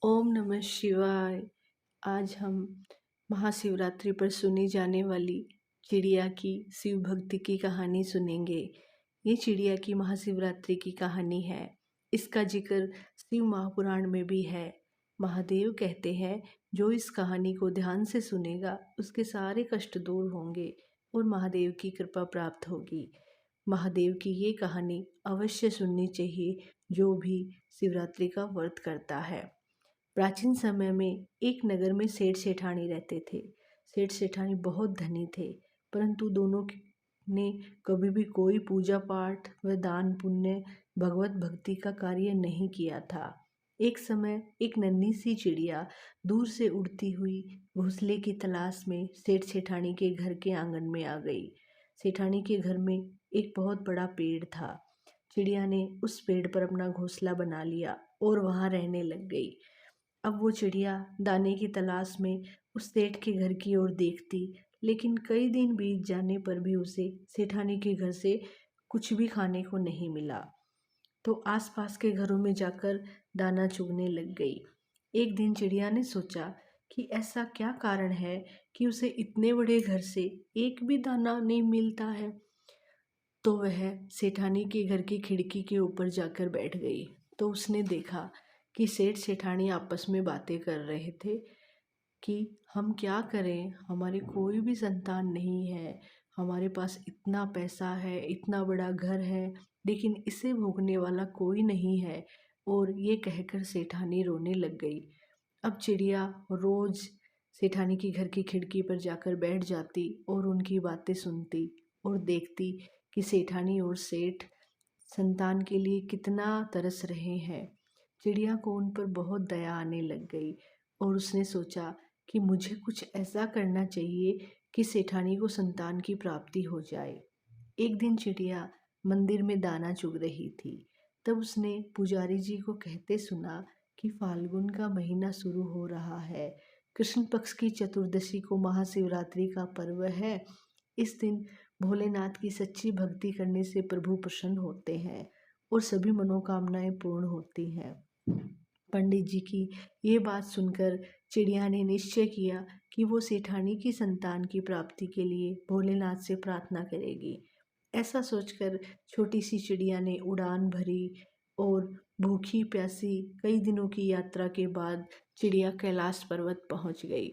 ओम नमः शिवाय। आज हम महाशिवरात्रि पर सुनी जाने वाली चिड़िया की शिव भक्ति की कहानी सुनेंगे। ये चिड़िया की महाशिवरात्रि की कहानी है। इसका जिक्र शिव महापुराण में भी है। महादेव कहते हैं जो इस कहानी को ध्यान से सुनेगा उसके सारे कष्ट दूर होंगे और महादेव की कृपा प्राप्त होगी। महादेव की ये कहानी अवश्य सुननी चाहिए जो भी शिवरात्रि का व्रत करता है। प्राचीन समय में एक नगर में सेठ सेठानी रहते थे। सेठ सेठानी बहुत धनी थे, परंतु ने कभी भी कोई पूजा पाठ व दान पुण्य भगवत भक्ति का कार्य नहीं किया था। एक समय एक नन्ही सी चिड़िया दूर से उड़ती हुई घोंसले की तलाश में सेठ सेठानी के घर के आंगन में आ गई। सेठानी के घर में एक बहुत बड़ा पेड़ था। चिड़िया ने उस पेड़ पर अपना घोंसला बना लिया और वहां रहने लग गई। अब वो चिड़िया दाने की तलाश में उस सेठ के घर की ओर देखती, लेकिन कई दिन बीत जाने पर भी उसे सेठानी के घर से कुछ भी खाने को नहीं मिला। तो आसपास के घरों में जाकर दाना चुगने लग गई। एक दिन चिड़िया ने सोचा कि ऐसा क्या कारण है कि उसे इतने बड़े घर से एक भी दाना नहीं मिलता है। तो वह सेठानी के घर की खिड़की के ऊपर जाकर बैठ गई। तो उसने देखा कि सेठ सेठानी आपस में बातें कर रहे थे कि हम क्या करें, हमारे कोई भी संतान नहीं है, हमारे पास इतना पैसा है, इतना बड़ा घर है, लेकिन इसे भोगने वाला कोई नहीं है। और ये कहकर सेठानी रोने लग गई। अब चिड़िया रोज सेठानी की घर की खिड़की पर जाकर बैठ जाती और उनकी बातें सुनती और देखती कि सेठानी और सेठ संतान के लिए कितना तरस रहे हैं। चिड़िया को उन पर बहुत दया आने लग गई और उसने सोचा कि मुझे कुछ ऐसा करना चाहिए कि सेठानी को संतान की प्राप्ति हो जाए। एक दिन चिड़िया मंदिर में दाना चुग रही थी। तब उसने पुजारी जी को कहते सुना कि फाल्गुन का महीना शुरू हो रहा है। कृष्ण पक्ष की चतुर्दशी को महाशिवरात्रि का पर्व है। इस दिन भोलेनाथ की सच्ची भक्ति करने से प्रभु प्रसन्न होते हैं और सभी मनोकामनाएं पूर्ण होती हैं। पंडित जी की ये बात सुनकर चिड़िया ने निश्चय किया कि वो सेठानी की संतान की प्राप्ति के लिए भोलेनाथ से प्रार्थना करेगी। ऐसा सोचकर छोटी सी चिड़िया ने उड़ान भरी और भूखी प्यासी कई दिनों की यात्रा के बाद चिड़िया कैलाश पर्वत पहुंच गई।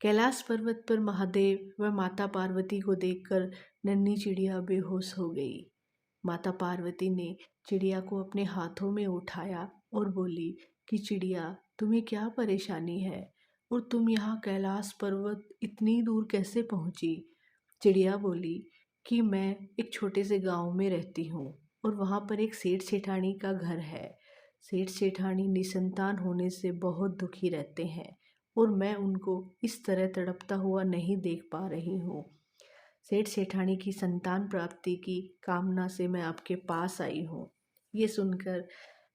कैलाश पर्वत पर महादेव व माता पार्वती को देखकर नन्ही चिड़िया बेहोश हो गई। माता पार्वती ने चिड़िया को अपने हाथों में उठाया और बोली कि चिड़िया, तुम्हें क्या परेशानी है और तुम यहाँ कैलाश पर्वत इतनी दूर कैसे पहुँची। चिड़िया बोली कि मैं एक छोटे से गांव में रहती हूँ और वहाँ पर एक सेठ सेठानी का घर है। सेठ सेठानी निसंतान होने से बहुत दुखी रहते हैं और मैं उनको इस तरह तड़पता हुआ नहीं देख पा रही हूँ। सेठ सेठानी की संतान प्राप्ति की कामना से मैं आपके पास आई हूँ। ये सुनकर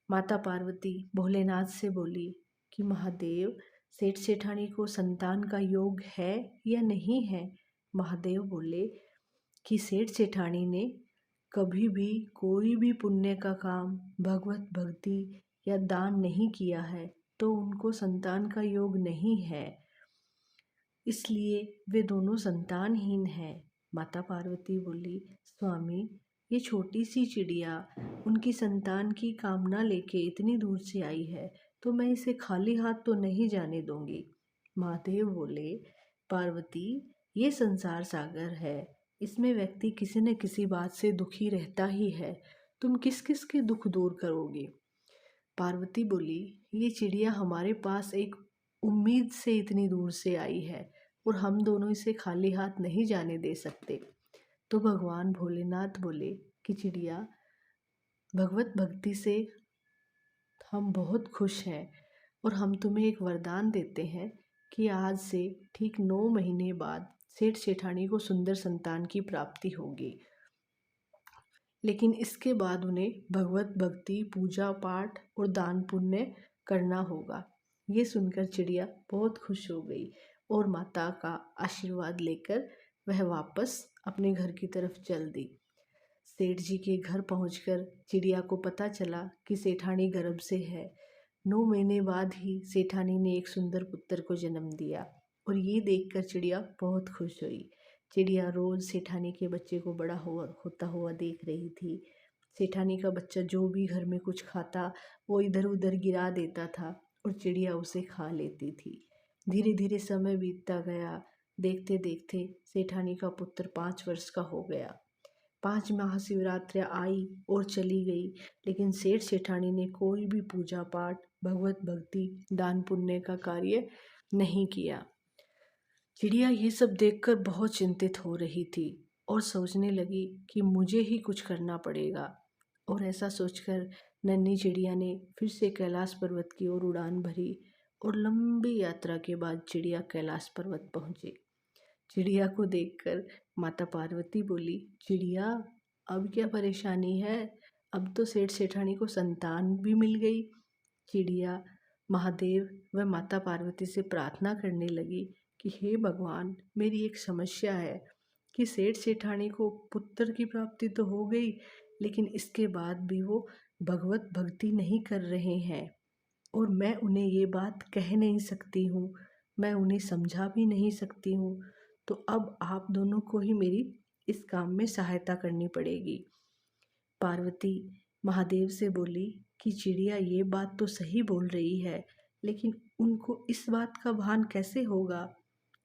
माता पार्वती भोलेनाथ से बोली कि महादेव, सेठ सेठानी को संतान का योग है या नहीं है। महादेव बोले कि सेठ सेठानी ने कभी भी कोई भी पुण्य का काम, भगवत भक्ति या दान नहीं किया है, तो उनको संतान का योग नहीं है, इसलिए वे दोनों संतानहीन हैं। माता पार्वती बोली, स्वामी, ये छोटी सी चिड़िया उनकी संतान की कामना लेके इतनी दूर से आई है, तो मैं इसे खाली हाथ तो नहीं जाने दूंगी। महादेव बोले, पार्वती, ये संसार सागर है, इसमें व्यक्ति किसी न किसी बात से दुखी रहता ही है, तुम किस किस के दुख दूर करोगे। पार्वती बोली, ये चिड़िया हमारे पास एक उम्मीद से इतनी दूर से आई है और हम दोनों इसे खाली हाथ नहीं जाने दे सकते। तो भगवान भोलेनाथ बोले कि चिड़िया, भगवत भक्ति से हम बहुत खुश हैं और हम तुम्हें एक वरदान देते हैं कि आज से ठीक 9 महीने बाद सेठ सेठानी को सुंदर संतान की प्राप्ति होगी, लेकिन इसके बाद उन्हें भगवत भक्ति, पूजा पाठ और दान पुण्य करना होगा। ये सुनकर चिड़िया बहुत खुश हो गई और माता का आशीर्वाद लेकर वह वापस अपने घर की तरफ चल दी। सेठ जी के घर पहुंचकर चिड़िया को पता चला कि सेठानी गर्भ से है। 9 महीने बाद ही सेठानी ने एक सुंदर पुत्र को जन्म दिया और ये देखकर चिड़िया बहुत खुश हुई। चिड़िया रोज सेठानी के बच्चे को बड़ा होता हुआ देख रही थी। सेठानी का बच्चा जो भी घर में कुछ खाता वो इधर उधर गिरा देता था और चिड़िया उसे खा लेती थी। धीरे धीरे समय बीतता गया। देखते देखते सेठानी का पुत्र 5 वर्ष का हो गया। 5 महाशिवरात्रियाँ आई और चली गई, लेकिन सेठ सेठानी ने कोई भी पूजा पाठ, भगवत भक्ति, दान पुण्य का कार्य नहीं किया। चिड़िया ये सब देखकर बहुत चिंतित हो रही थी और सोचने लगी कि मुझे ही कुछ करना पड़ेगा। और ऐसा सोचकर नन्ही चिड़िया ने फिर से कैलाश पर्वत की ओर उड़ान भरी और लंबी यात्रा के बाद चिड़िया कैलाश पर्वत पहुंची। चिड़िया को देखकर माता पार्वती बोली, चिड़िया अब क्या परेशानी है? अब तो सेठ सेठानी को संतान भी मिल गई। चिड़िया महादेव व माता पार्वती से प्रार्थना करने लगी कि हे भगवान, मेरी एक समस्या है कि सेठ सेठानी को पुत्र की प्राप्ति तो हो गई, लेकिन इसके बाद भी वो भगवत भक्ति नहीं कर रहे हैं और मैं उन्हें ये बात कह नहीं सकती हूँ, मैं उन्हें समझा भी नहीं सकती हूँ। तो अब आप दोनों को ही मेरी इस काम में सहायता करनी पड़ेगी। पार्वती महादेव से बोली कि चिड़िया ये बात तो सही बोल रही है, लेकिन उनको इस बात का भान कैसे होगा?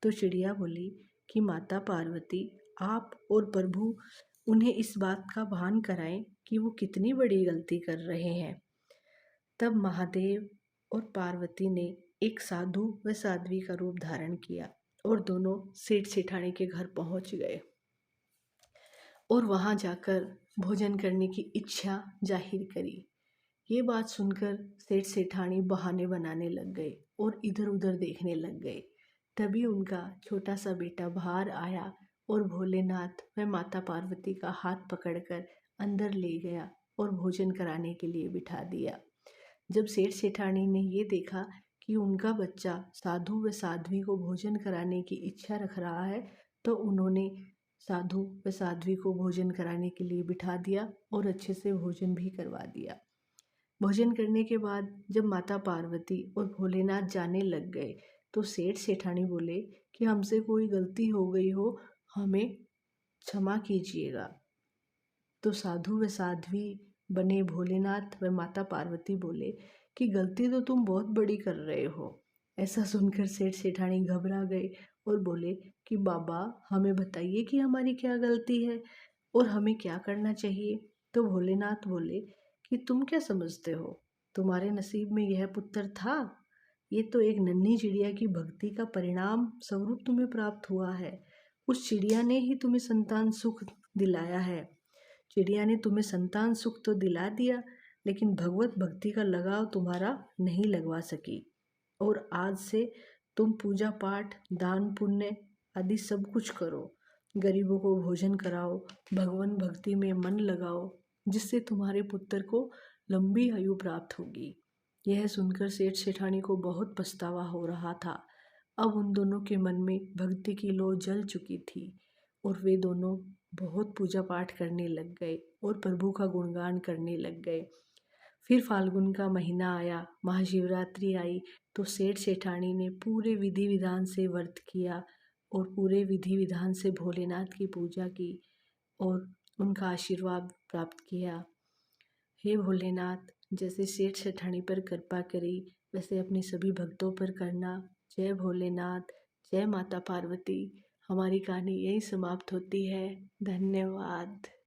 तो चिड़िया बोली कि माता पार्वती, आप और प्रभु उन्हें इस बात का भान कराएं कि वो कितनी बड़ी गलती कर रहे हैं। तब महादेव और पार्वती ने एक साधु व साध्वी का रूप धारण किया और दोनों सेठ सेठानी के घर पहुंच गए और वहां जाकर भोजन करने की इच्छा जाहिर करी। ये बात सुनकर सेठ सेठानी बहाने बनाने लग गए और इधर उधर देखने लग गए। तभी उनका छोटा सा बेटा बाहर आया और भोलेनाथ व माता पार्वती का हाथ पकड़कर अंदर ले गया और भोजन कराने के लिए बिठा दिया। जब सेठ सेठानी ने ये देखा कि उनका बच्चा साधु व साध्वी को भोजन कराने की इच्छा रख रहा है, तो उन्होंने साधु व साध्वी को भोजन कराने के लिए बिठा दिया और अच्छे से भोजन भी करवा दिया। भोजन करने के बाद जब माता पार्वती और भोलेनाथ जाने लग गए, तो सेठ सेठानी बोले कि हमसे कोई गलती हो गई हो, हमें क्षमा कीजिएगा। तो साधु व साध्वी बने भोलेनाथ व माता पार्वती बोले कि गलती तो तुम बहुत बड़ी कर रहे हो। ऐसा सुनकर सेठ सेठानी घबरा गए और बोले कि बाबा, हमें बताइए कि हमारी क्या गलती है और हमें क्या करना चाहिए। तो भोलेनाथ बोले कि तुम क्या समझते हो, तुम्हारे नसीब में यह पुत्र था? ये तो एक नन्ही चिड़िया की भक्ति का परिणाम स्वरूप तुम्हें प्राप्त हुआ है। उस चिड़िया ने ही तुम्हें संतान सुख दिलाया है। चिड़िया ने तुम्हें संतान सुख तो दिला दिया, लेकिन भगवत भक्ति का लगाव तुम्हारा नहीं लगवा सकी। और आज से तुम पूजा पाठ, दान पुण्य आदि सब कुछ करो, गरीबों को भोजन कराओ, भगवान भक्ति में मन लगाओ, जिससे तुम्हारे पुत्र को लंबी आयु प्राप्त होगी। यह सुनकर सेठ सेठानी को बहुत पछतावा हो रहा था। अब उन दोनों के मन में भक्ति की लौ जल चुकी थी और वे दोनों बहुत पूजा पाठ करने लग गए और प्रभु का गुणगान करने लग गए। फिर फाल्गुन का महीना आया, महाशिवरात्रि आई, तो सेठ सेठानी ने पूरे विधि विधान से व्रत किया और पूरे विधि विधान से भोलेनाथ की पूजा की और उनका आशीर्वाद प्राप्त किया। हे भोलेनाथ, जैसे सेठ सेठानी पर कृपा करी, वैसे अपने सभी भक्तों पर करना। जय भोलेनाथ, जय माता पार्वती। हमारी कहानी यही समाप्त होती है। धन्यवाद।